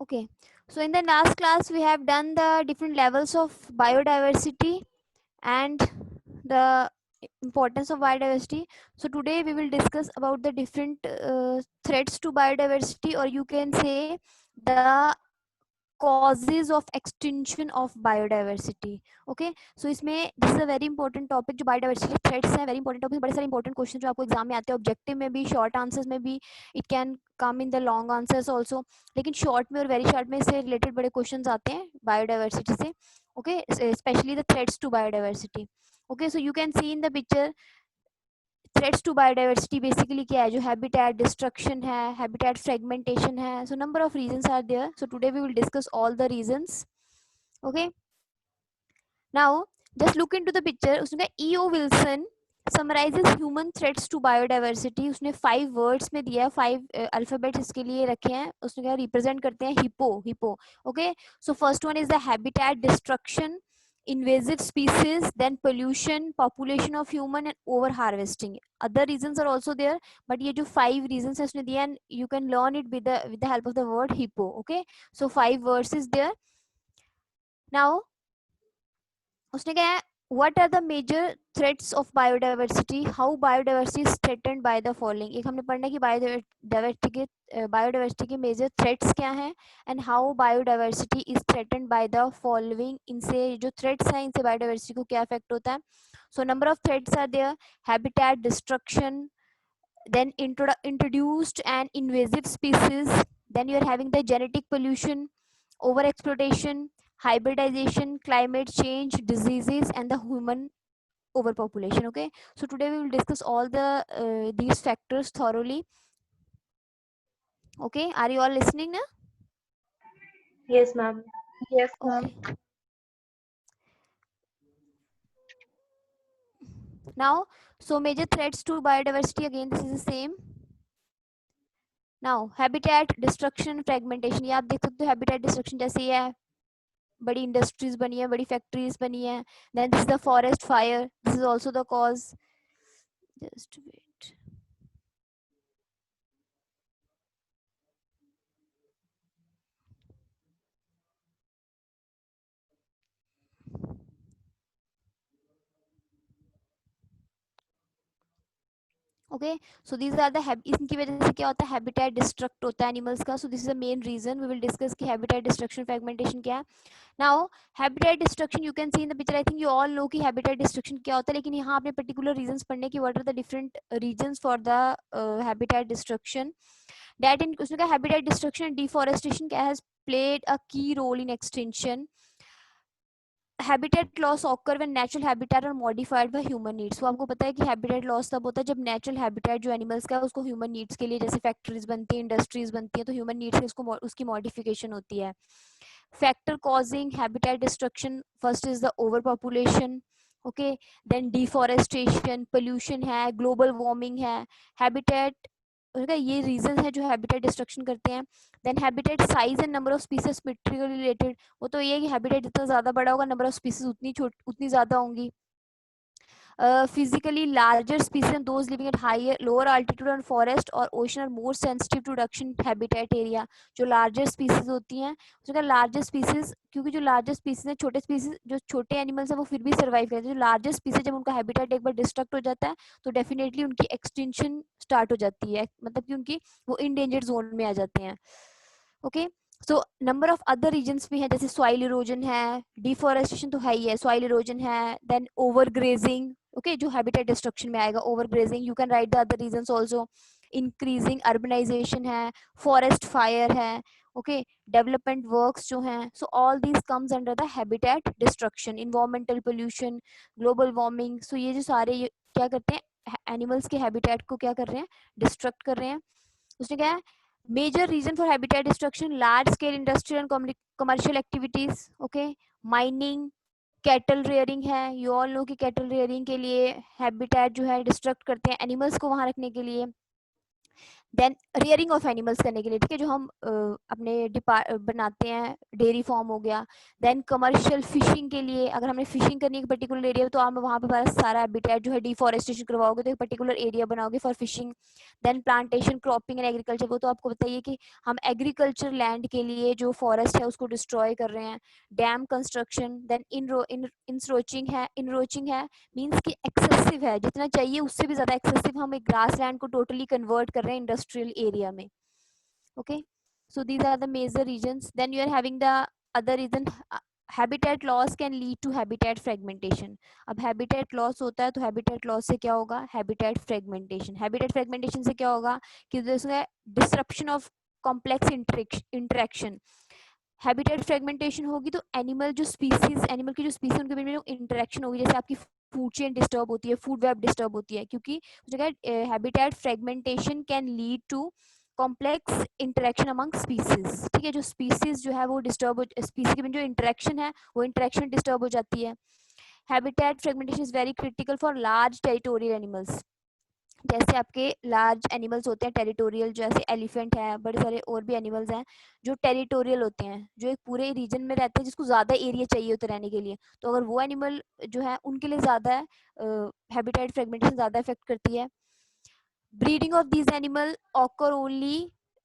Okay, so in the last class we have done the different levels of biodiversity and the importance of biodiversity. So today we will discuss about the different threats to biodiversity, or you can say the causes of extinction of biodiversity. Okay, so इसमें this is a very important topic. जो biodiversity threats है very important topic, बड़े सारे important question जो आपको exam में आते हैं, ऑब्जेक्टिव में भी, शॉर्ट आंसर्स में भी, it can come in the long answers also, लेकिन शॉर्ट में और वेरी शॉर्ट में इससे रिलेटेड बड़े क्वेश्चन आते हैं बायोडाइवर्सिटी से. Okay, specially the threats to biodiversity. Okay, so you can see in the picture threats to biodiversity basically क्या है, जो हैबिटेट डिस्ट्रक्शन है, हैबिटेट फ्रेगमेंटेशन है. So number of reasons are there. So today we will discuss all the reasons. Okay, now just look into the picture. उसने कहा E O Wilson summarises human threats to biodiversity. उसने 5 words में दिया है, 5 alphabets इसके लिए रखे हैं. उसने कहा रिप्रेजेंट करते हैं hippo. Hippo. Okay, so first one is the habitat destruction, invasive species, then pollution, population of human, and over harvesting. Other reasons are also there, but ये जो 5 reasons है उसने दिया, and you can learn it with the help of the word hippo. Okay, so 5 words is there. Now उसने कहा what are the major threats of biodiversity, how biodiversity is threatened by the following. एक हमने पढ़ना कि biodiversity के major threats क्या हैं, and how biodiversity is threatened by the following. इनसे जो थ्रेट्स हैं इनसे बायोडाइवर्सिटी को क्या इफेक्ट होता है. So number of threats are there. Habitat destruction, then introduced and invasive species, then you are having the genetic pollution, over exploitation, hybridization, climate change, diseases, and the human overpopulation. Okay, so today we will discuss all the these factors thoroughly. Okay, are you all listening now? Yes, ma'am. Yes, ma'am. Okay, now so major threats to biodiversity, again this is the same. Now habitat destruction, fragmentation, ये आप देख सकते हो habitat destruction जैसे ये है, बड़ी industries बनी है, बड़ी फैक्ट्रीज बनी है. Then this is the forest fire, this is also the cause. Just wait. Okay, so these are the इनकी वजह से क्या होता है, हैबिटेट डिस्ट्रक्ट होता है एनिमल्स का. So this is the main reason. We will discuss कि हैबिटेट डिस्ट्रक्शन फ्रेगमेंटेशन क्या है. Now habitat destruction, you can see in the picture, I think you all know कि हैबिटेट डिस्ट्रक्शन क्या होता है, लेकिन यहाँ आपने पर्टिकुलर रीजंस पढ़ने की, what are the different reasons for the habitat destruction. That in उसने कहा हैबिटेट डिस्ट्रक्शन एंड डिफॉरेस्टेशन क्या has played a key role in extension. Habitat loss occur when natural habitat are modified by human needs. तो आपको पता है कि habitat loss तब होता है जब नेचुरल हैबिटेट जो एनिमल्स का है उसको ह्यूमन नीड्स के लिए, जैसे फैक्ट्रीज बनती हैं, इंडस्ट्रीज बनती हैं, तो ह्यूमन नीड्स से उसको उसकी मॉडिफिकेशन होती है. Factor causing habitat destruction, first is the over population. Okay, then deforestation, pollution है, ग्लोबल वार्मिंग है, हैबिटेट, ये रीजन है जो हैबिटेट डिस्ट्रक्शन करते हैं. Then habitat size and number of species specifically related. वो तो ये है कि हैबिटेट जितना ज्यादा बड़ा होगा, नंबर ऑफ स्पीसीज उतनी ज्यादा होंगी. physically larger species and those living at higher lower altitude and forest or ocean are more sensitive to reduction habitat area. जो larger species होती हैं उसका larger species, क्योंकि जो larger species है, छोटे species जो छोटे animals हैं वो फिर भी survive करते हैं. जो larger species जब उनका habitat एक बार डिस्ट्रक्ट हो जाता है तो डेफिनेटली उनकी extinction स्टार्ट हो जाती है, मतलब कि उनकी वो endangered zone में आ जाते हैं. Okay, so number of other reasons भी हैं, जैसे सॉइल इरोजन है, डिफॉरेस्टेशन तो है ही है, सॉइल इरोजन है, देन ओवर ग्रेजिंग. ओके, जो हैबिटेट डिस्ट्रक्शन में आएगा, over grazing. You can write the other reasons also. Increasing urbanization है, फॉरेस्ट फायर है. ओके, डेवलपमेंट वर्क्स जो हैं, so all these comes under the habitat destruction. Environmental pollution, global warming. So ये जो सारे ये क्या करते हैं, एनिमल्स के हैबिटेट को क्या कर रहे हैं, डिस्ट्रक्ट कर रहे हैं. उसने क्या है, major reason for habitat destruction, large scale industrial and commercial activities. okay, mining, cattle rearing है. यू ऑल नो कि कैटल रेयरिंग के लिए हैबिटेट जो है डिस्ट्रक्ट करते हैं एनिमल्स को वहां रखने के लिए. देन रियरिंग ऑफ एनिमल्स करने के लिए, ठीक है, जो हम अपने बनाते हैं, डेयरी फार्म हो गया। देन कमर्शियल फिशिंग के लिए, अगर हमने फिशिंग करनी है एक पर्टिकुलर एरिया, तो आप वहाँ पे बड़ा सारा हैबिटेट जो है डिफॉरेस्टेशन करवाओगे तो एक पर्टिकुलर एरिया बनाओगे for fishing. Then plantation, cropping and agriculture, वो तो आपको बताइए कि हम एग्रीकल्चर लैंड के लिए जो फॉरेस्ट है उसको डिस्ट्रॉय कर रहे हैं। डैम कंस्ट्रक्शन, देन इनरोचिंग है, मीन्स कि एक्सेसिव है, जितना चाहिए उससे भी ज़्यादा एक्सेसिव हम एक ग्रास लैंड को टोटली कन्वर्ट कर रहे हैं इंडस्ट्रियल एरिया में। Okay, so these are the major reasons. Then you are having the other reason, habitat loss can lead to habitat fragmentation. अब हैबिटेट लॉस होता है तो हैबिटेट लॉस से क्या होगा, हैबिटेट फ्रेगमेंटेशन। हैबिटेट फ्रेगमेंटेशन से क्या होगा कि disruption of complex interaction. Habitat fragmentation होगी तो एनिमल जो स्पीसीज, एनिमल की जो स्पीसीज उनके बीच में इंटरेक्शन होगी, जैसे आपकी फूड चेन डिस्टर्ब होती है, फूड वेब डिस्टर्ब होती है, क्योंकि habitat fragmentation can lead to complex interaction among species. ठीक है, जो स्पीसीज जो है वो डिस्टर्ब, स्पीसीज के बीच जो इंटरेक्शन है वो इंटरेक्शन डिस्टर्ब हो जाती है। Habitat fragmentation is very critical for large territorial animals. जैसे आपके लार्ज एनिमल्स होते हैं टेरिटोरियल, जैसे एलिफेंट है, बड़े सारे और भी एनिमल्स हैं जो टेरिटोरियल होते हैं, जो एक पूरे रीजन में रहते हैं, जिसको ज़्यादा एरिया चाहिए होता है रहने के लिए, तो अगर वो एनिमल जो है उनके लिए ज़्यादा हैबिटेट फ्रेगमेंटेशन ज़्यादा इफेक्ट करती है। Breeding of these animal occur only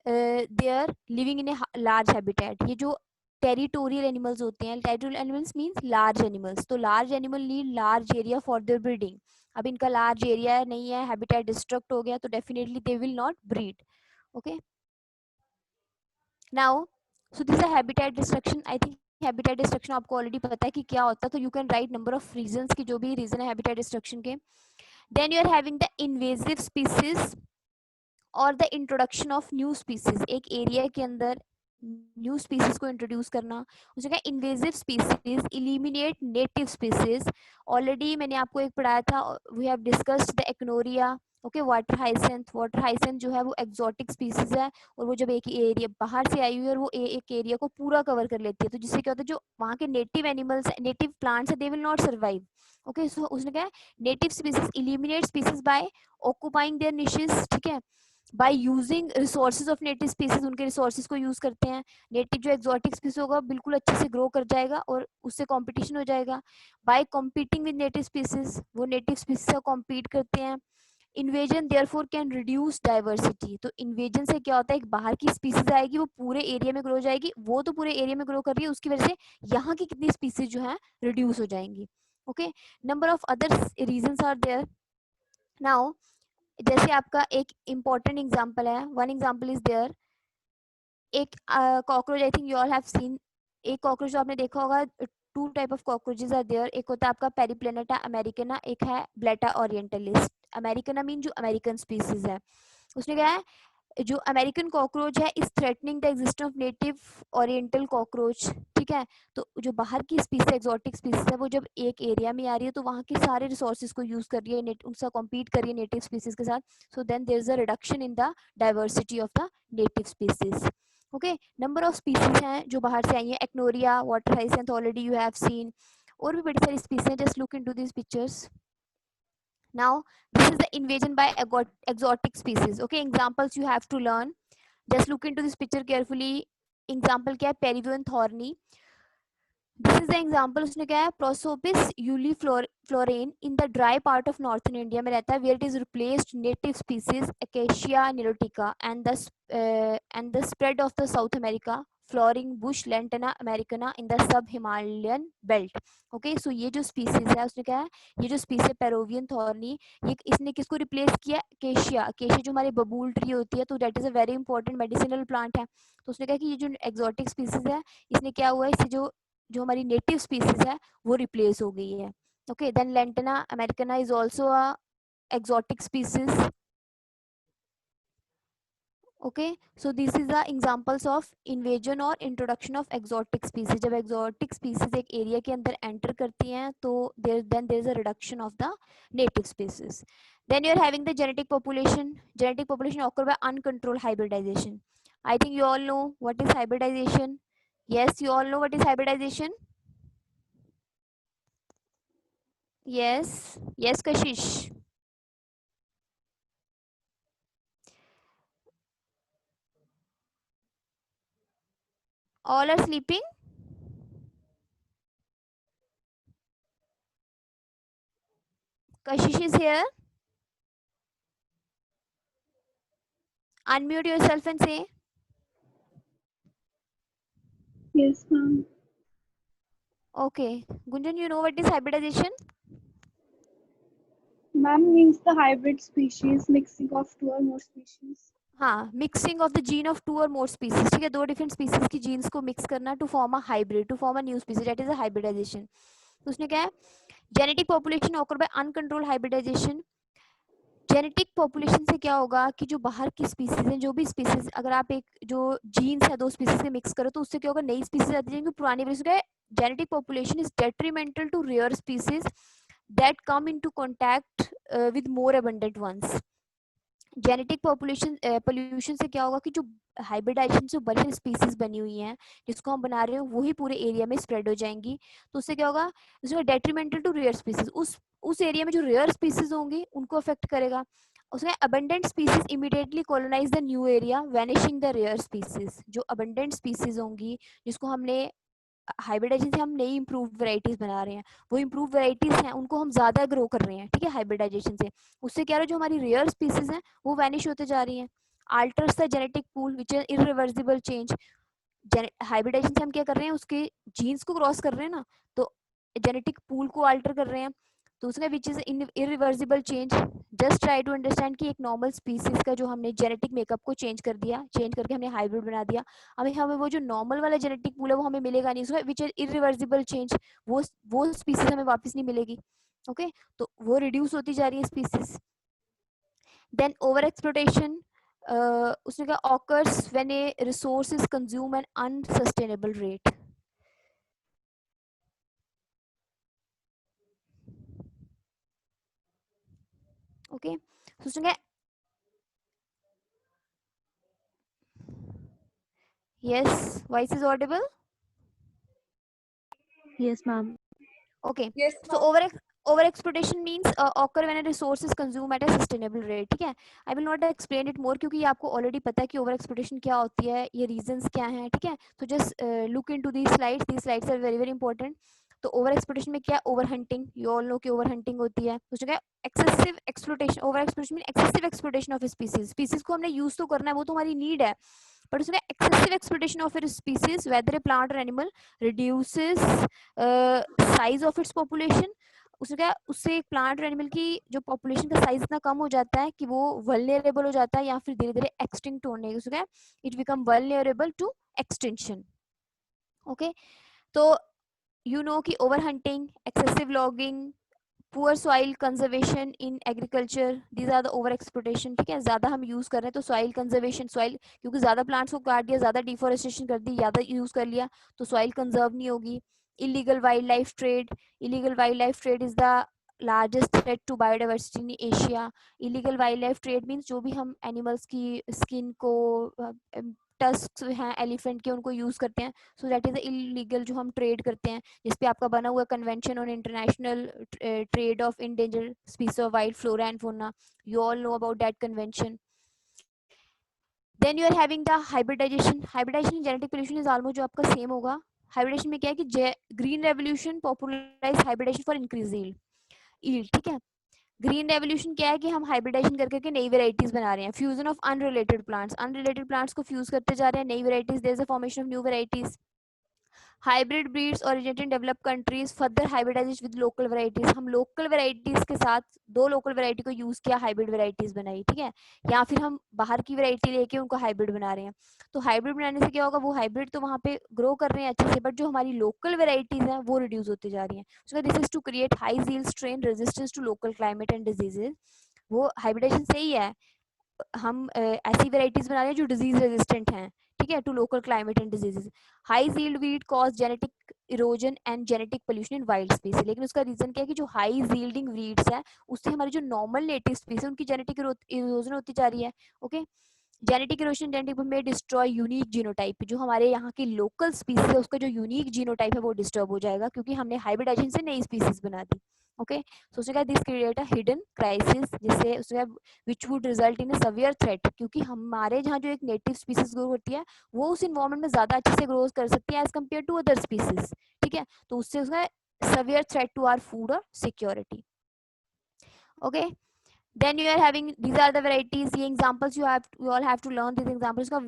there living in a large habitat. ये जो टेरिटोरियल एनिमल्स होते हैं, territorial animals means large animals, तो large animal need large area for their breeding. अब इनका लार्ज एरिया नहीं है, हैबिटेट डिस्ट्रक्ट हो गया, तो definitely they will not breed. Okay, now so this है habitat destruction. I think habitat destruction आपको ऑलरेडी पता है कि क्या होता है, तो you can write number of reasons की जो भी रीजन है हैबिटेट डिस्ट्रक्शन के। Then you are having the invasive species और the introduction of new species. एक एरिया के अंदर न्यू स्पीसीज को इंट्रोड्यूस करना, उसे क्या, invasive species eliminate native species. Already मैंने आपको एक पढ़ाया था, वी हैव डिस्कस्ड द एक्नोरिया। Okay, water hyacinth, water hyacinth जो है वो एक्सोटिक स्पीसीज है, और वो जब एक एरिया बाहर से आई हुई है और वो एक एरिया को पूरा कवर कर लेती है, तो जिससे क्या होता है, जो वहाँ के नेटिव एनिमल्स, नेटिव प्लांट्स है, they will not survive. Okay, so उसने क्या है, native species eliminate species by occupying their niches. ठीक है, by using resources of native species, उनके रिसोर्सेज को यूज करते हैं। नेटिव जो एक्सोटिक स्पीसीज होगा बिल्कुल अच्छे से ग्रो कर जाएगा और उससे कंपटीशन हो जाएगा। By competing with native species, वो नेटिव स्पीसीज से कॉम्पीट करते हैं। Invasion therefore can reduce diversity, तो इन्वेजन से क्या होता है, एक बाहर की स्पीसीज आएगी, वो पूरे एरिया में ग्रो हो जाएगी, वो तो पूरे एरिया में ग्रो कर रही है, उसकी वजह से यहाँ की कितनी स्पीसीज जो है रिड्यूस हो जाएंगी। Okay, number of other reasons are there. नाउ जैसे आपका एक इम्पॉर्टेंट एग्जाम्पल है, वन एग्जाम्पल इज देयर, एक cockroach, I think you all have seen, एक कॉकरोच आपने देखा होगा। Two type of cockroaches are there, एक होता है आपका पेरिप्लेनेटा अमेरिकना, एक है ब्लेटा ओरिएंटलिस। अमेरिकना मीन जो अमेरिकन स्पीसीज है, उसने क्या है, जो अमेरिकन कॉकरोच है is threatening the existence of native oriental cockroach. ठीक है, तो जो बाहर की स्पीसीज, एक्सोटिक स्पीसीज है, वो जब एक एरिया में आ रही है तो वहाँ के सारे रिसोर्सेज को यूज कर रही है, उनसे कॉम्पीट कर रही है नेटिव स्पीसीज के साथ, so then there is a reduction in the diversity of the native species. Okay, number of species हैं जो बाहर से आई हैं, एक्नोरिया, water hyacinth, already you have seen, और भी बड़ी सारी स्पीसीज हैं, just look into these pictures. Now, this is the invasion by exotic species. Okay, examples you have to learn. Just look into this picture carefully. Example क्या है, Peruvian thorny. This is the example, उसने क्या है, Prosopis juliflora in the dry part of northern India में रहता है, where it is replaced native species Acacia nilotica and the spread of the South America flowering bush Lantana americana in the sub Himalayan belt. Okay, so ये जो species है, उसने क्या है, ये जो स्पीसीज पेरोवियन थॉर्नी, ये इसने किसको रिप्लेस किया, अकेशिया। अकेशिया जो हमारे बबूल ट्री होती है, तो that is a very important medicinal plant है, तो उसने कहा कि ये जो एक्सोटिक स्पीसीज है, इसने क्या हुआ है, इससे जो जो हमारी नेटिव स्पीसीज है वो रिप्लेस हो गई है। Okay, then Lantana americana is also a exotic species. Okay, so this is the examples of invasion और इंट्रोडक्शन ऑफ एक्सोटिक स्पीसीज। जब एक्सोटिक स्पीसीज एक एरिया के अंदर एंटर करती हैं तो there is a reduction of the native species. Then you are having the genetic population occur by uncontrolled hybridization. I think you all know what is hybridization. Yes, you all know what is hybridization. Yes, yes Kashish. All are sleeping. Kashish is here. Unmute yourself and say. Yes, ma'am. Okay. Gunjan, you know what is hybridization? Ma'am means the hybrid species, mixing of two or more species. हाँ, mixing of the gene of two or more species. ठीक है, दो different species की genes को mix करना to form a hybrid, to form a new species, that is a hybridisation. तो उसने क्या है, genetic population occur by uncontrolled hybridisation. Genetic population से क्या होगा कि जो बाहर की स्पीसीज हैं, जो भी स्पीसीज, अगर आप एक जो जीन्स है दो स्पीसीज के मिक्स करो तो उससे क्या होगा, नई स्पीसीज आती जाएंगी, पुरानी वजह से genetic population is detrimental to rare species that come into contact with more abundant ones. Genetic population pollution से क्या होगा कि जो हाइब्रिडाइजेशन से बड़ी स्पीसीज बनी हुई हैं जिसको हम बना रहे हो वही पूरे एरिया में स्प्रेड हो जाएंगी. तो उससे क्या होगा, उसमें डेट्रीमेंटल टू रेयर स्पीसीज, उस एरिया में जो रेयर स्पीसीज होंगी उनको अफेक्ट करेगा. उसमें abundant species immediately colonise the new area vanishing the rare species. जो अबंडेंट स्पीसीज होंगी जिसको हमने हाइब्रिडाइजेशन से हम नई इंप्रूव वेराइटीज बना रहे हैं, वो इंप्रूव वेराइटीज हैं उनको हम ज्यादा ग्रो कर रहे हैं. ठीक है, हाइब्रिडाइजेशन से उससे क्या रहा है, जो हमारी रेयर स्पीसीज हैं वो वैनिश होते जा रही हैं. Alters the genetic pool which is irreversible change. Hybridization से हम क्या कर रहे हैं, उसके जीन्स को क्रॉस कर रहे हैं ना, तो जेनेटिक पूल को अल्टर कर रहे हैं. तो उसका which is irreversible change. Just try to understand कि एक नॉर्मल स्पीसीज का जो हमने जेनेटिक मेकअप को चेंज कर दिया, चेंज करके हमने हाइब्रिड बना दिया, हमें हमें वो जो नॉर्मल वाला जेनेटिक पूल है वो हमें मिलेगा नहीं. उसका विच इज इरिवर्सिबल चेंज, वो स्पीसीज हमें वापस नहीं मिलेगी. Okay okay? तो वो रिड्यूस होती जा रही है स्पीसीज. देन ओवर एक्सप्लोटेशन, उसने कहा occurs when a resource is consume an unsustainable rate. Okay, so उसने कहा yes, voice is audible. Yes, ma'am. Okay, Yes, so ma'am. over exploitation means occur when a resource is consumed at a sustainable rate. ठीक है, I will not explain it more क्योंकि ये आपको already पता है कि ओवर एक्सप्लोटेशन क्या होती है, ये रीजंस क्या हैं. ठीक है, तो just look into these slides are very very important. तो ओवर एक्सप्लोटेशन में क्या, overhunting, you all know कि ओवर हंटिंग होती है. तो क्या, excessive exploitation, overexploitation mean excessive exploitation of species. Species को हमने यूज तो करना है, वो तो हमारी नीड है, बट उसमें excessive exploitation of a species whether a plant और animal reduces size of its population. उससे क्या, उससे एक प्लांट और एनिमल की जो पॉपुलेशन का साइज इतना कम हो जाता है कि वो वल्नरेबल हो जाता है या फिर धीरे धीरे एक्सटिंक्ट होने, उससे क्या, it become vulnerable to extension. Okay, तो यू नो कि overhunting, excessive logging, poor soil conservation in agriculture, these are the overexploitation. ठीक है, ज्यादा हम यूज कर रहे हैं तो सॉइल कंजर्वेशन, सॉइल क्योंकि ज्यादा प्लांट्स को काट दिया, ज्यादा डिफोरेस्टेशन कर दी, ज्यादा यूज कर लिया तो सॉइल कंजर्व नहीं होगी. illegal wildlife trade, illegal wildlife trade is the largest threat to biodiversity in Asia. illegal wildlife trade means जो भी हम animals की skin को, टस्क हैं एलिफेंट के, उनको यूज करते हैं, सो दैट इज इलीगल जो हम ट्रेड करते हैं, जिसपे आपका बना हुआ convention on international trade of endangered species of wild flora and fauna. You all know about that convention. Then you are having the hybridisation. Hybridisation genetic pollution is almost जो आपका सेम होगा. Hybridisation में क्या है कि green revolution popularise hybridisation for increase yield. ठीक है, green revolution क्या है कि हम हाइब्रिडाइजेशन करके नई वेराइटीज बना रहे हैं, फ्यूजन ऑफ अनरिलेटेड प्लांट्स को फ्यूज करते जा रहे हैं, नई varieties, there is a formation of new varieties. Hybrid breeds originated in developed countries further hybridisation with local varieties. हम लोकल वेराइटीज के साथ दो लोकल वेराइटी को यूज किया, हाइब्रिड वेराइटीज बनाई. ठीक है, या फिर हम बाहर की वेराइटी लेके उनको हाइब्रिड बना रहे हैं. तो हाइब्रिड बनाने से क्या होगा, वो हाइब्रिड तो वहाँ पे ग्रो कर रहे हैं अच्छे से, बट जो हमारी लोकल वेराइटीज हैं वो रिड्यूस होती जा रही हैं. So this is to create high yield strain resistance to local climate and diseases. वो हाइब्रिडेशन से ही है, हम ऐसी वेराइटीज बना रहे हैं जो डिजीज रेजिस्टेंट हैं. ठीक है, to local climate and diseases. High yield wheat cause genetic erosion and genetic pollution in wild species. लेकिन उसका रीजन क्या है कि जो हाई यील्डिंग वीड्स है उससे हमारी जो नॉर्मल नेटिव स्पीसीज है उनकी जेनेटिक इरोजन होती जा रही है. ओके, जेनेटिक इरोजन जेनेटिक में डिस्ट्रॉय यूनिक जीनोटाइप. जो हमारे यहाँ की लोकल स्पीसीज है उसका जो यूनिक जीनोटाइप है वो डिस्टर्ब हो जाएगा क्योंकि हमने हाइब्रिडाइजेशन से नई स्पीसीज बना दी. ओके, सो उसने कहा this create a hidden crisis, जिससे उसने कहा which would result in a severe threat, क्योंकि हमारे जहाँ जो एक नेटिव स्पीसीज ग्रो होती है वो उस इन्वायरमेंट में ज़्यादा अच्छे से ग्रो कर सकती है as compare to other species, ठीक है, तो उससे उसका severe threat to our food or security. Okay, then you are having, these are the varieties, the examples you all have to learn these examples का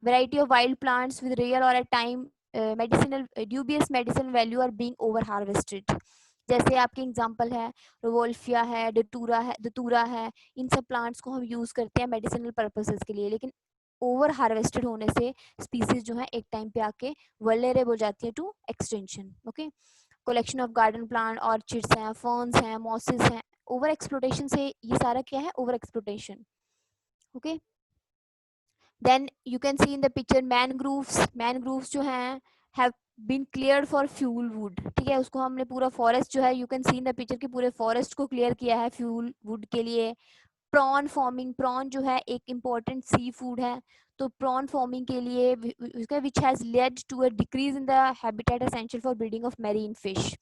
variety of wild plants with real or at time medicinal dubious medicinal value are being over harvested. जैसे आपके example है rauvolfia है, दतूरा है, इन सब plants को हम use करते हैं मेडिसिनल पर्पसेस के लिए, लेकिन ओवर हार्वेस्टेड होने से स्पीसीज जो है एक टाइम पे आके वल्नरेबल हो जाती है to extension. Okay, collection of garden plant, orchids हैं, फर्न्स हैं, मॉसेस हैं, ओवर एक्सप्लोटेशन से ये सारा क्या है, over exploitation. Okay, then you can see in the picture mangroves जो हैं have been cleared for fuel wood, ठीक है, उसको हमने पूरा फॉरेस्ट जो है, you can see in the picture कि पूरे फॉरेस्ट को क्लियर किया है फ्यूल वुड के लिए. प्रॉन फॉर्मिंग, प्रॉन जो है एक इम्पॉर्टेंट सी फूड है, तो प्रॉन फॉर्मिंग के लिए उसका which has led to a decrease in the habitat essential for breeding of marine fish.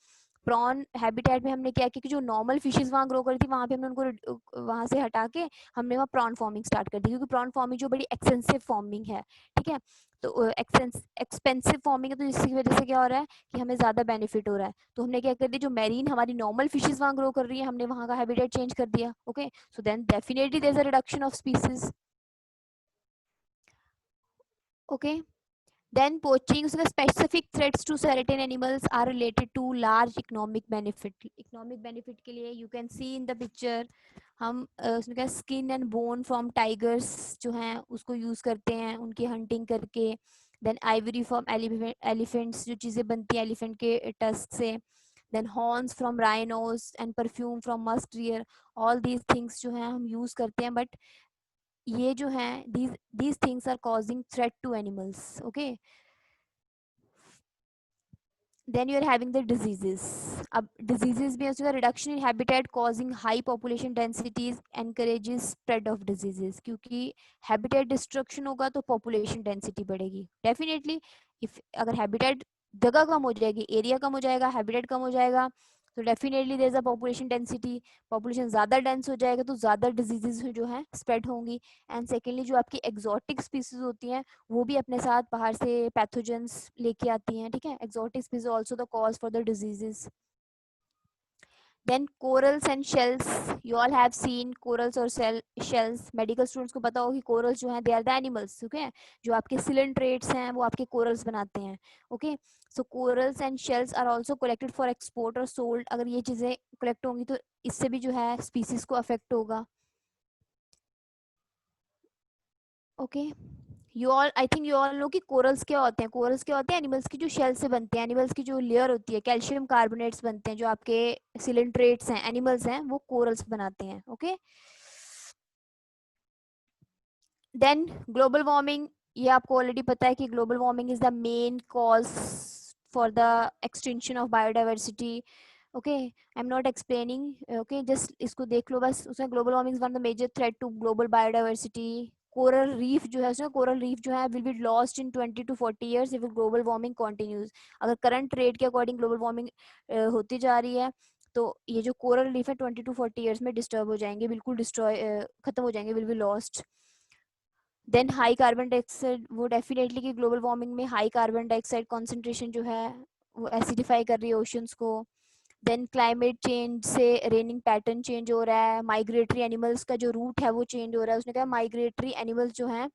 Prawn habitat में हमने क्या किया कि जो नॉर्मल फिशेस वहाँ ग्रो करती थी वहाँ पे हमने उनको वहाँ से हटा के हमने वहाँ प्रॉन फॉर्मिंग स्टार्ट कर दी, क्योंकि प्रॉन फॉर्मिंग जो बड़ी एक्सपेंसिव फॉर्मिंग है, ठीक है, तो एक्सपेंसिव फॉर्मिंग है, तो इसकी वजह से क्या हो रहा है कि हमें ज़्यादा बेनिफिट हो रहा है, तो हमने क्या कर दिया, जो मैरीन हमारी नॉर्मल फिशेस वहाँ ग्रो कर रही है हमने वहाँ का हैबिटेट चेंज कर दिया. Okay, so then definitely there's a reduction of species. Okay, then poaching, so the specific threats to certain animals are related to large economic benefit. Economic benefit के लिए you can see in the picture हम उसमें क्या skin and bone from tigers जो हैं उसको use करते हैं उनकी हंटिंग करके. देन आइवरी फ्रॉम एलिफेंट्स, जो चीज़ें बनती हैं एलिफेंट के टस्क से. Then horns from rhinos and perfume from musk deer. All these things जो हैं हम यूज करते हैं, बट ये जो है these things are causing threat to animals. Okay, then you are having the diseases. अब diseases में उसका reduction in habitat causing high population densities encourages spread of diseases, क्योंकि habitat destruction होगा तो population density बढ़ेगी definitely. if अगर habitat जगह कम हो जाएगी, एरिया कम हो जाएगा, हैबिटेट कम हो जाएगा, तो definitely there is a population density. Population ज़्यादा डेंस हो जाएगा तो ज़्यादा डिजीजेज जो है स्प्रेड होंगी. एंड सेकेंडली जो आपकी एक्जॉटिक स्पीसीज होती हैं वो भी अपने साथ बाहर से पैथोजेंस लेके आती हैं, ठीक है. Exotic species also the cause for the diseases. Then corals and shells, you all have seen corals और शेल्स. मेडिकल स्टूडेंट्स को पता होगा कि कोरल्स जो हैं दे आर द एनिमल्स, ठीक है, जो आपके सिलेंट्रेट्स हैं वो आपके कोरल्स बनाते हैं. Okay, so corals and shells are also collected for export और सोल्ड. अगर ये चीज़ें कलेक्ट होंगी तो इससे भी जो है स्पीसीज को अफेक्ट होगा. Okay, you all, I think you all know कि कोरल्स क्या होते हैं. कोरल्स क्या होते हैं, एनिमल्स की जो शेल से बनते हैं, एनिमल्स की जो लेयर होती है, कैल्शियम कार्बोनेट्स बनते हैं, जो आपके सिलेंट्रेट्स हैं, एनिमल्स हैं, वो कोरल्स बनाते हैं. ओके, देन ग्लोबल वार्मिंग, ये आपको ऑलरेडी पता है कि global warming is the main cause for the extension of biodiversity. Okay, I am not explaining, okay, just इसको देख लो बस. उसमें global warming is one of the major threat to global biodiversity. Coral reef जो है, उसमें coral reef जो है will be lost in 20 to 40 years if global warming continues. अगर करंट रेट के अकॉर्डिंग ग्लोबल वार्मिंग होती जा रही है तो ये जो कोरल रीफ है 20 to 40 years में डिस्टर्ब हो जाएंगे, बिल्कुल डिस्ट्रॉय खत्म हो जाएंगे, will be lost. Then high carbon dioxide, वो डेफिनेटली कि ग्लोबल वार्मिंग में हाई कार्बन डाइऑक्साइड कॉन्सेंट्रेशन जो है वो एसिडिफाई कर रही है ओशंस को. देन क्लाइमेट चेंज से रेनिंग पैटर्न चेंज हो रहा है. माइग्रेटरी एनिमल्स का जो रूट है वो चेंज हो रहा है. उसने कहा माइग्रेटरी एनिमल्स जो हैं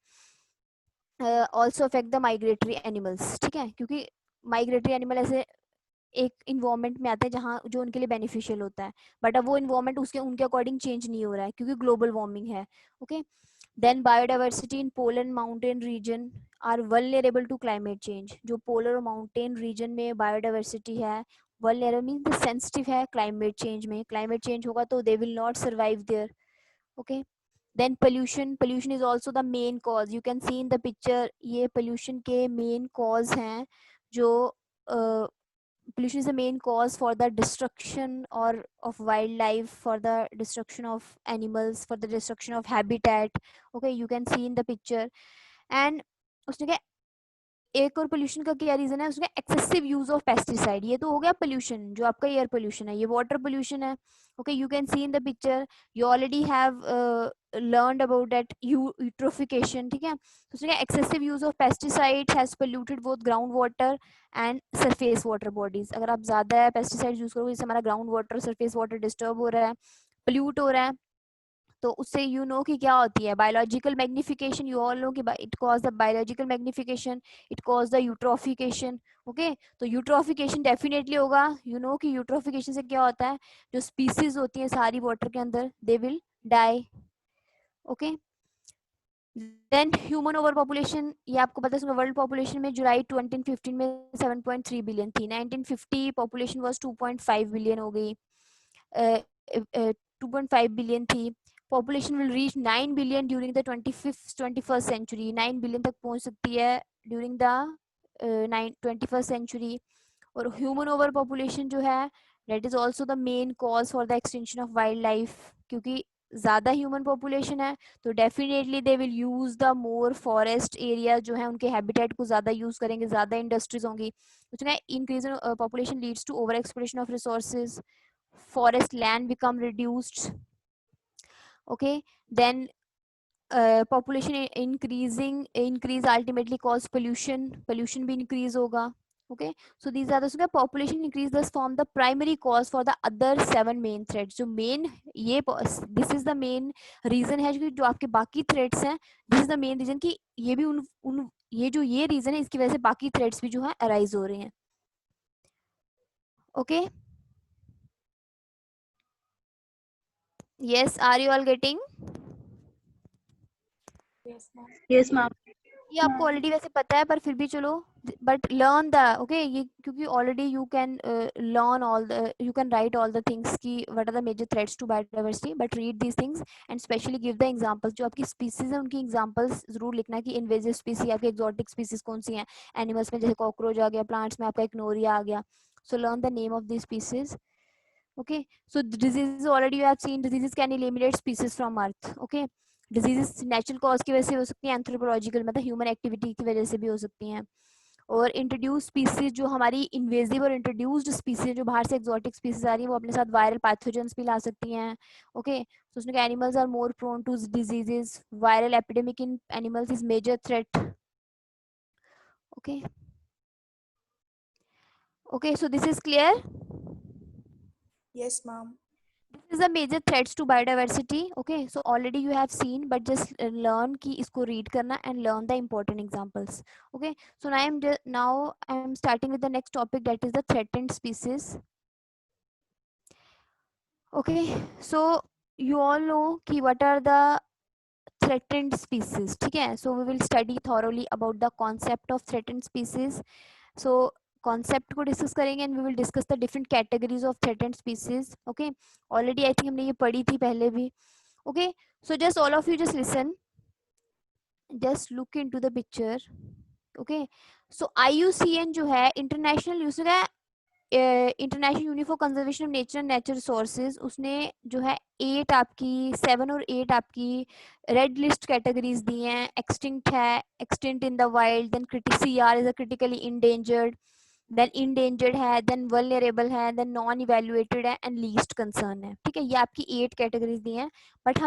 also affect the migratory animals, ठीक है, क्योंकि माइग्रेटरी एनिमल ऐसे एक इन्वायरमेंट में आते हैं जहाँ जो उनके लिए बेनिफिशियल होता है, बट अब वो इन्वायरमेंट उसके उनके अकॉर्डिंग चेंज नहीं हो रहा है क्योंकि ग्लोबल वार्मिंग है. Okay, then biodiversity in polar mountain region are vulnerable to climate change. जो पोलर और माउंटेन रीजन में बायोडाइवर्सिटी है, वल्नरेबल मीन्स सेंसिटिव है क्लाइमेट चेंज में. क्लाइमेट चेंज होगा तो they will not survive there. Okay, then pollution is also the main cause. You can see in the picture, ये pollution के main cause हैं. जो pollution is the main cause for the destruction or of wildlife, for the destruction of animals, for the destruction of habitat. Okay, you can see in the picture. And उसने क्या एक और pollution का क्या reason है, उसका excessive use of pesticide. ये तो हो गया पोल्यूशन, जो आपका एयर पोल्यूशन है। ये वाटर पोल्यूशन है। Okay, you can see in the picture, you already have learned about that eutrophication, ठीक है। तो उसने कहा excessive use of pesticide has polluted both ground water and surface water bodies. अगर आप ज्यादा पेस्टिसाइड यूज करोगे, जिससे हमारा ground water, surface water disturb हो रहा है, पोल्यूट हो रहा है, तो उससे यू नो कि क्या होती है biological magnification. You all know कि it cause the biological magnification, it cause the eutrophication. Okay, तो यूट्रोफिकेशन डेफिनेटली होगा। यू नो कि यूट्रोफिकेशन से क्या होता है, जो स्पीसीज होती हैं सारी वाटर के अंदर, they will die. Okay, then human over population, ये आपको पता है वर्ल्ड पॉपुलेशन में जुलाई 2015 में 7.3 बिलियन थी। 1950 पॉपुलेशन वाज 2.5 बिलियन हो गई, 2.5 बिलियन थी। Population will reach 9 billion during the 21st century. 9 billion तक पहुंच सकती है ड्यूरिंग द 21st सेंचुरी। और ह्यूमन ओवर पॉपुलेशन जो है, that is also the main cause for the extension of wildlife. क्योंकि ज़्यादा ह्यूमन पॉपुलेशन है, तो definitely they will use the more forest area जो है, उनके हैबिटेट को ज़्यादा यूज़ करेंगे, ज़्यादा इंडस्ट्रीज होंगी। उसमें increase in population leads to over exploration of resources, forest land become reduced. Okay, then population increase ultimately cause pollution भी increase होगा। okay, so these are the population increase thus form the primary cause for the other 7 main threats। जो main ये this is the main reason है जो आपके बाकी threats हैं, this is the main reason कि ये भी उन ये जो ये reason है, इसकी वजह से बाकी threats भी जो है arise हो रहे हैं। okay, yes, are you all getting? Yes, ma'am. ये आपको ऑलरेडी वैसे पता है, पर फिर भी चलो, बट लर्न द ओके, ये क्योंकि already you can learn all the, you can write all the things की what are the major threats to biodiversity, but read these things and specially give the examples. जो आपकी species है उनकी examples जरूर लिखना कि इन्वेजिव स्पीसी, आपकी exotic species कौन सी हैं। एनिमल्स में जैसे कॉकरोच आ गया, प्लांट्स में आपका इग्नोरिया आ गया। So learn the name of this species. okay, so the diseases already you have seen, diseases can eliminate species from earth। okay, diseases natural cause की वजह से हो सकती हैं, एंथ्रोपोलॉजिकल मतलब ह्यूमन एक्टिविटी की वजह से भी हो सकती हैं। और इंट्रोड्यूस स्पीसीज जो हमारी इन्वेजिव और इंट्रोड्यूस्ड स्पीसीज जो बाहर से एक्सोटिक स्पीसीज आ रही हैं, वो अपने साथ वायरल पैथोजेंस भी ला सकती हैं। ओके, तो उसने कहा animals are more prone to diseases, viral epidemic in animals is major threat. Okay, okay, so this is clear. Yes, ma'am. This is the major threats to biodiversity। okay, so already you have seen, but just learn कि इसको read करना and learn the important examples। okay, so now I am starting with the next topic, that is the threatened species। okay, so you all know कि what are the threatened species। ठीक है, so we will study thoroughly about the concept of threatened species। so concept को discuss करेंगे and we will discuss the different categories of threatened species. Okay, already I think हमने ये पढ़ी थी पहले भी। Okay, so just all of you just listen, just look into the picture. Okay, so IUCN जो है, international use है, international union for conservation of nature and nature resources, उसने जो है 7 और 8 आपकी रेड लिस्ट कैटेगरीज दी हैं। एक्सटिंक्ट है, extinct in the wild, then CR is a critically endangered, then endangered है, देन वल्नरेबल है, देन नॉन इवेल्युएटेड है एंड लीस्ट कंसर्न है। ठीक है, ये आपकी 8 कैटेगरीज दी हैं, बट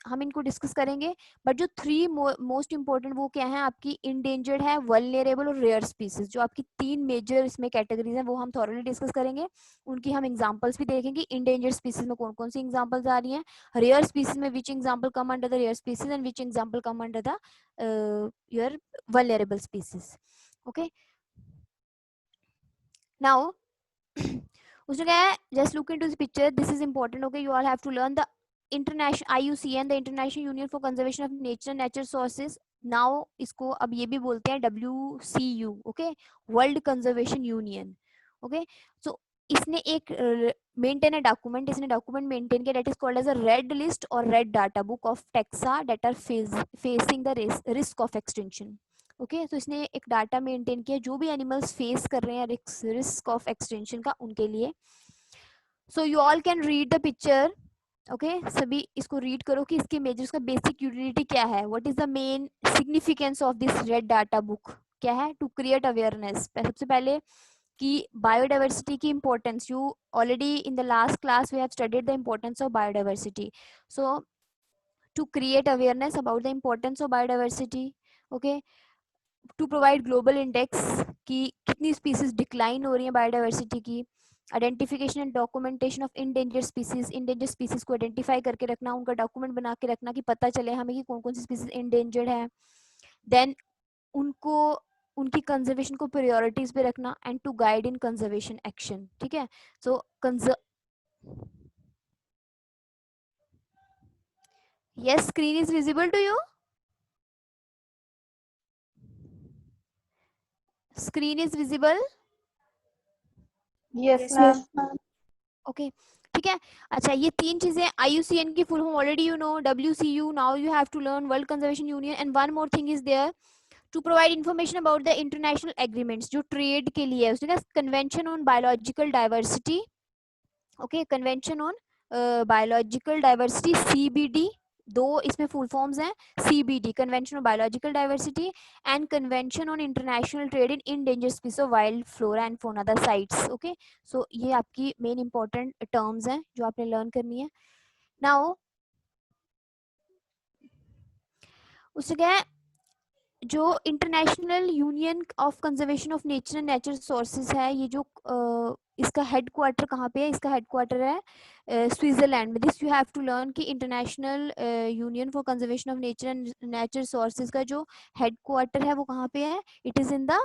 हम इनको डिस्कस करेंगे। बट जो 3 मोस्ट इंपॉर्टेंट वो क्या है आपकी, इंडेंजर्ड है, वल्नरेबल और रेयर स्पीसीज, जो आपकी 3 मेजर इसमें कैटेगरीज हैं, वो हम थॉरली डिस्कस करेंगे। उनकी हम एग्जांपल्स भी देखेंगे, इंडेंजर्ड स्पीसीज में कौन कौन सी एग्जांपल्स आ रही हैं, रेयर स्पीसीज में which example come under the rare species and which example come under the your vulnerable species. Okay, now उसने कहा है just look into this picture, this is important। okay, you all have to learn the international IUCN, the International Union for Conservation of Nature and Natural Sources। now इसको अब ये भी बोलते हैं WCU। okay, world conservation union. okay, so इसने एक maintain है document, इसने डॉक्यूमेंट मेंटेन किया, that is called as a red list और red data book of taxa that are facing the risk of extension. Okay, तो इसने एक data maintain किया जो भी एनिमल्स फेस कर रहे हैं रिस्क ऑफ एक्सटेंशन का, उनके लिए। So you all can read the picture. Okay, सभी इसको रीड करो कि इसके मेजर्स का बेसिक यूटिलिटी क्या है, what is the main significance of this red data book. क्या है, टू क्रिएट अवेयरनेस। सबसे पहले कि बायोडाइवर्सिटी की importance, you already in the last class we have studied the importance of biodiversity, so to create awareness about the importance of biodiversity, okay, to provide global index कि कितनी species decline हो रही है biodiversity की, identification and documentation of endanger species को identify करके रखना, उनका डॉक्यूमेंट बना के रखना कि पता चले हमें कि कौन कौन सी स्पीसीज इंडेंजर्ड है, देन उनको उनकी कंजर्वेशन को प्रायोरिटीज पे रखना, and to guide in conservation action. ठीक है, so yes, screen is visible to you, screen is visible, Yes, Yes, ma'am. Yes, ma'am. Okay ठीक है। अच्छा, ये तीन चीजें IUCN की full form already you know, WCU, now you have to learn world conservation union, and one more thing is there, to provide information about the international agreements जो trade के लिए है, उसने कहा convention on biological diversity, okay, convention on biological diversity CBD, दो इसमें full forms हैं, CBD convention on biological diversity and convention on international trade in endangered species of wild flora and fauna, the CITES. Okay, so ये आपकी main important terms हैं जो आपने learn करनी है। नाउ उससे क्या है, जो international union of conservation of nature and natural sources है, ये जो इसका हेड क्वार्टर कहाँ पे है, इसका हेड क्वार्टर है स्विट्जरलैंड में। This you have to learn कि international union for conservation of nature and natural sources का जो हेड क्वार्टर है वो कहाँ पे है, it is in the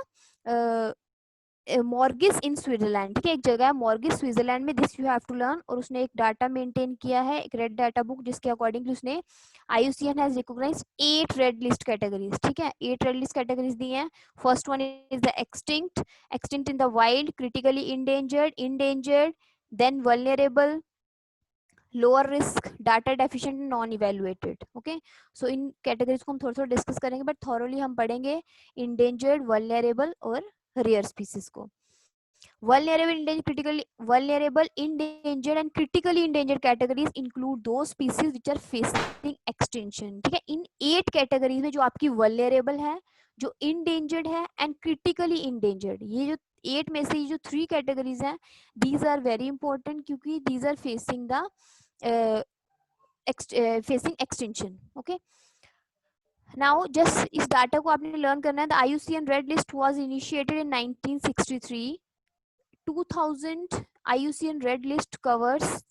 Morges in Switzerland. ठीक है, एक जगह है मॉर्गिस स्विट्जरलैंड में, this you have to learn. और उसने एक डाटा मेंटेन किया है, एक रेड डाटा बुक, जिसके अकॉर्डिंगली उसने IUCN has recognised 8 red list categories. ठीक है, 8 रेड लिस्ट कैटेगरीज दी हैं। First one is the extinct, extinct in the wild, critically endangered, endangered, then vulnerable, lower risk, data deficient, non evaluated. Okay, so इन categories को हम थोड़ा थोड़ा discuss करेंगे, बट थॉरोली हम पढ़ेंगे इंडेंजर्ड, वल्नरेबल और रेयर स्पीसीज को। Vulnerable, endangered and critically endangered categories include those species which are facing extinction। ठीक है, इन 8 कैटेगरीज में जो आपकी vulnerable है, जो endangered है and critically endangered, ये जो 8 में से ये जो 3 कैटेगरीज हैं, these are very important क्योंकि these are facing the facing extinction। okay, now just इस डाटा को आपने लर्न करना है। The IUCN red list was initiated in 1963। 2000 IUCN Red List covers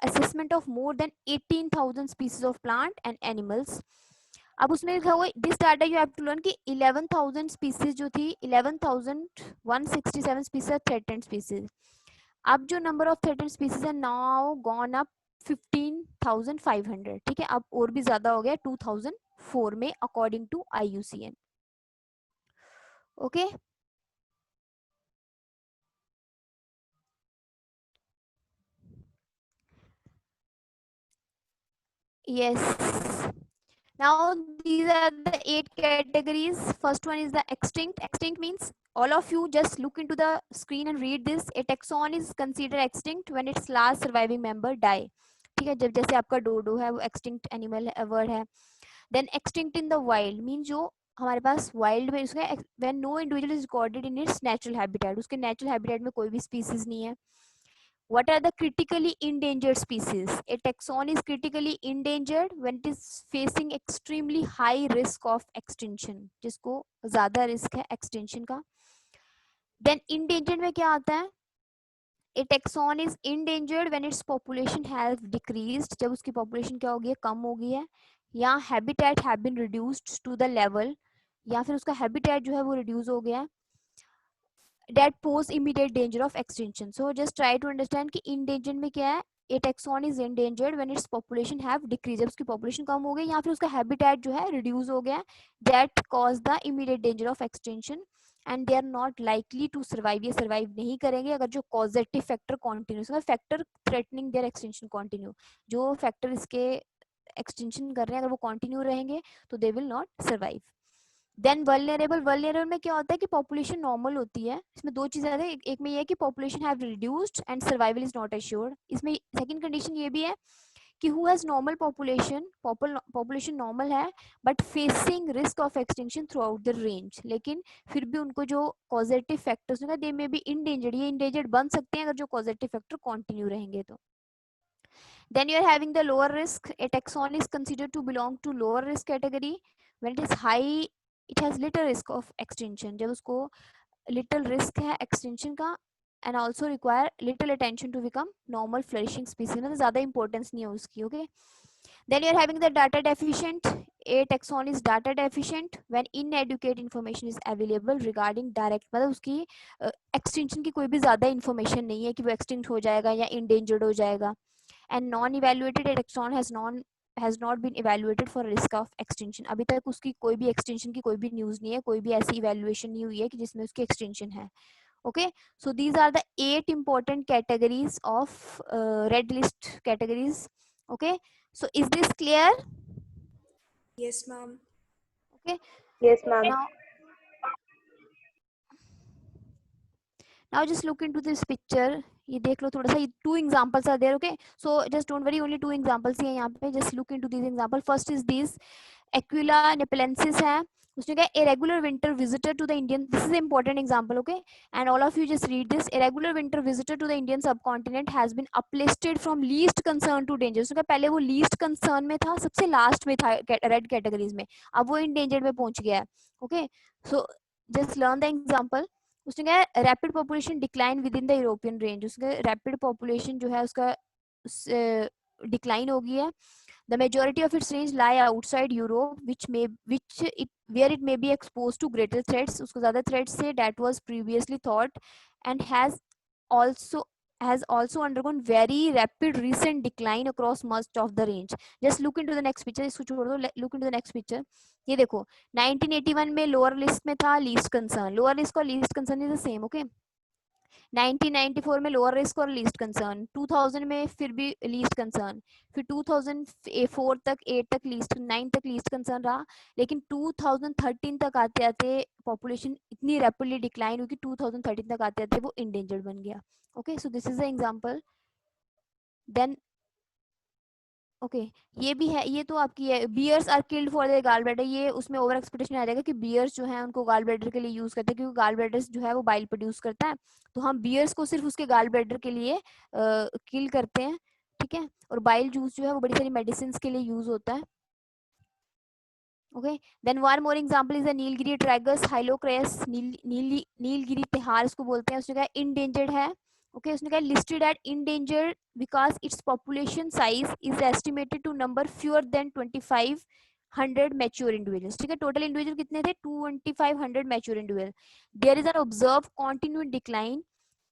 assessment of more than 18,000 species of plant and animals। अब उसमें लिखा हुआ this data you have to learn कि 11,000 स्पीसीज जो थी, 11,167 स्पीसीज आर थ्रेटेंड स्पीसीज। अब जो number of threatened species है नाउ गॉन अप 15,500। ठीक है, अब और भी ज्यादा हो गया 2004 में according to IUCN। Okay, yes, now these are the 8 categories. First one is the extinct. Extinct means all of you just look into the screen and read this. A taxon is considered extinct when its last surviving member die। ठीक है, जब जैसे आपका डोडो है वो extinct animal word है। Then extinct in the wild means जो हमारे पास वाइल्ड में उसका when no individual is recorded in its natural habitat, उसके natural habitat में कोई भी species नहीं है। What are the critically endangered species? A taxon is critically endangered when it is facing extremely high risk of extinction, जिसको ज्यादा risk है extinction का। Then endangered में क्या आता है? A taxon is endangered when its population has decreased, जब उसकी population क्या हो गई है, कम हो गई है, या habitat have been reduced to the level, या फिर उसका habitat जो है वो reduce हो गया है, that pose immediate danger of extinction। So just try to understand कि endangered में क्या है, a taxon is endangered when its population have decreased, जब उसकी population कम हो गई या फिर उसका habitat जो है reduce हो गया, that cause the immediate danger of extinction and they are not likely to survive। ये survive नहीं करेंगे अगर जो causative factor continues, factor threatening their extinction continue, जो factor इसके extinction कर रहे हैं अगर वो continue रहेंगे तो they will not survive। Then vulnerable में क्या होता है कि पॉपुलेशन नॉर्मल होती है। इसमें दो चीजें आती है, एक में ये है कि population have reduced and survival is not assured. इसमें सेकंड कंडीशन ये भी है कि who has normal population normal है but facing risk of extinction throughout the range, लेकिन फिर भी उनको जो कॉजेटिव फैक्टर्स होगा दे मे बी इंडेंजर्ड, ये इंडेंजर्ड बन सकते हैं अगर जो कॉजेटिव फैक्टर कंटिन्यू रहेंगे तो. Then you are having the lower risk. A taxon is considered to belong to lower risk category when it is high. It has little risk of extinction. जब उसको little risk है extinction का and also require little attention to become normal flourishing species, मतलब ज़्यादा importance नहीं है उसकी. Okay. Then you are having the data deficient. A taxon is data deficient when inadequate information is available regarding direct, मतलब उसकी extinction की कोई भी ज़्यादा information नहीं है कि वो extinct हो जाएगा या endangered हो जाएगा. And non-evaluated taxon has not been evaluated for risk of extinction. अभी तक उसकी कोई भी extinction की कोई भी news नहीं है, कोई भी ऐसी evaluation नहीं हुई है कि जिसमें उसकी extinction है. Okay, so these are the 8 important categories of red list categories. Okay, so is this clear? Yes, ma'am. Okay, Yes, ma'am. now just look into this picture. ये देख लो थोड़ा सा, ये 2 examples are there. Okay, so just don't worry, only 2 examples ही हैं यहाँ पे. Just look into these example. First is this Aquila nepalensis है, उसने कहा a regular winter visitor to the Indian, this is an important example. Okay, and all of you just read this. A regular winter visitor to the Indian subcontinent has been uplisted from least concern to danger. उसने कहा पहले वो least concern में था, सबसे last में था red categories में, अब वो endangered में पहुंच गया है. Okay, so just learn the example. उसने कहा rapid population decline with in the European range, उसका रैपिड पॉपुलेशन जो है उसका डिक्लाइन हो गई है. The majority of its range lie outside Europe, where it may be exposed to greater threats. उसको ज़्यादा threats से that was previously thought, and has also undergone very rapid recent decline across much of the range. Just look into the next picture. इसको छोड़ दो, look into the next picture. ये देखो 1981 में lower list में था least concern, lower list और least concern is the same. Okay, 1994 में लोअर रिस्क और लीस्ट कंसर्न, 2000 में फिर भी लीस्ट कंसर्न, फिर 2004 तक 8 तक लीस्ट 9 तक लीस्ट कंसर्न रहा, लेकिन 2013 तक आते आते पॉपुलेशन इतनी रैपिडली डिक्लाइन हुई कि 2013 तक आते आते वो इंडेंजर्ड बन गया. Okay, so this is the example. Then okay, ये भी है, ये तो आपकी है bears are killed for the gall bladder. ये उसमें ओवर एक्सपेक्टेशन आ जाएगा कि बियर्स जो है उनको गाल ब्लैडर के लिए यूज करते हैं, क्योंकि गाल ब्लैडर जो है वो बाइल प्रोड्यूस करता है, तो हम बियर्स को सिर्फ उसके गाल ब्लैडर के लिए किल करते हैं. ठीक है, और बाइल जूस जो है वो बड़ी सारी मेडिसिन के लिए यूज होता है. Okay, then one more example is the Nilgiri tragus hylocrius. Nilgiri tahr उसको बोलते हैं. उसने कहा इंडेंजर्ड है. ओके, उसने कहा listed at endangered because its population size is estimated to number fewer than 2500 mature individuals. ठीक है, टोटल इंडिविजुअल कितने थे? 2500 mature individual. There is an observe continued decline,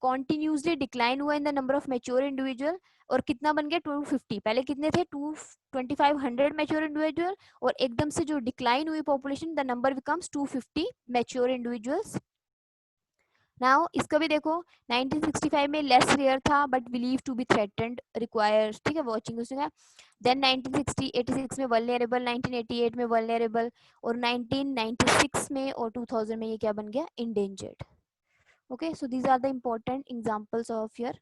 continuously decline हुआ in the number of mature individual, और कितना बन गया? 250. पहले कितने थे? 2500 मैच्योर इंडिविजुअल, और एकदम से जो डिक्लाइन हुई population, the number becomes 250 mature individuals. Now इसका भी देखो, 1965 में लेस रेयर था but believe to be threatened requires. ठीक है, वॉचिंग उसका. देन 1986 में वल्नरेबल, 1988 में वल्नरेबल, और 1996 में और 2000 में ये क्या बन गया? Endangered. Okay, so these are the important examples of your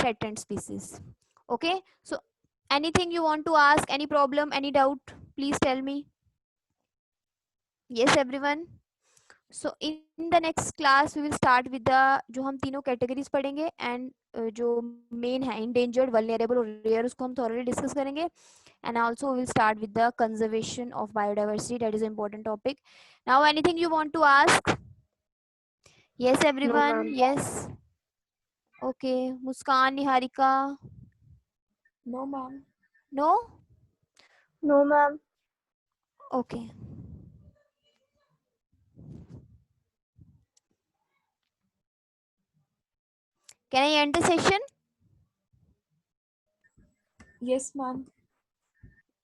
threatened species. Okay, so anything you want to ask, any problem, any doubt, please tell me. Yes everyone. So in the next class we will start with the जो हम तीनों categories पढ़ेंगे, and जो main है endangered, vulnerable और rare, उसको हम thoroughly discuss करेंगे. And also we will start with the conservation of biodiversity, that is an important topic. Now anything you want to ask? Yes everyone. ma'am. Yes. Okay, Muskan, Niharika. No, ma'am. No? No, ma'am. Okay. Can I end the session? Yes, ma'am.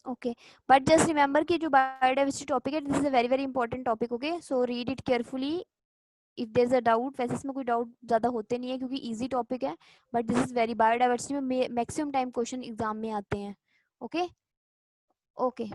Okay, but just remember कि जो biodiversity topic है, this is a very very important topic. Okay, so read it carefully. If there's a doubt, वैसे इसमें कोई doubt ज़्यादा होते नहीं है क्योंकि easy topic है, but this is very biodiversity में maximum time question exam में आते हैं. Okay? Okay.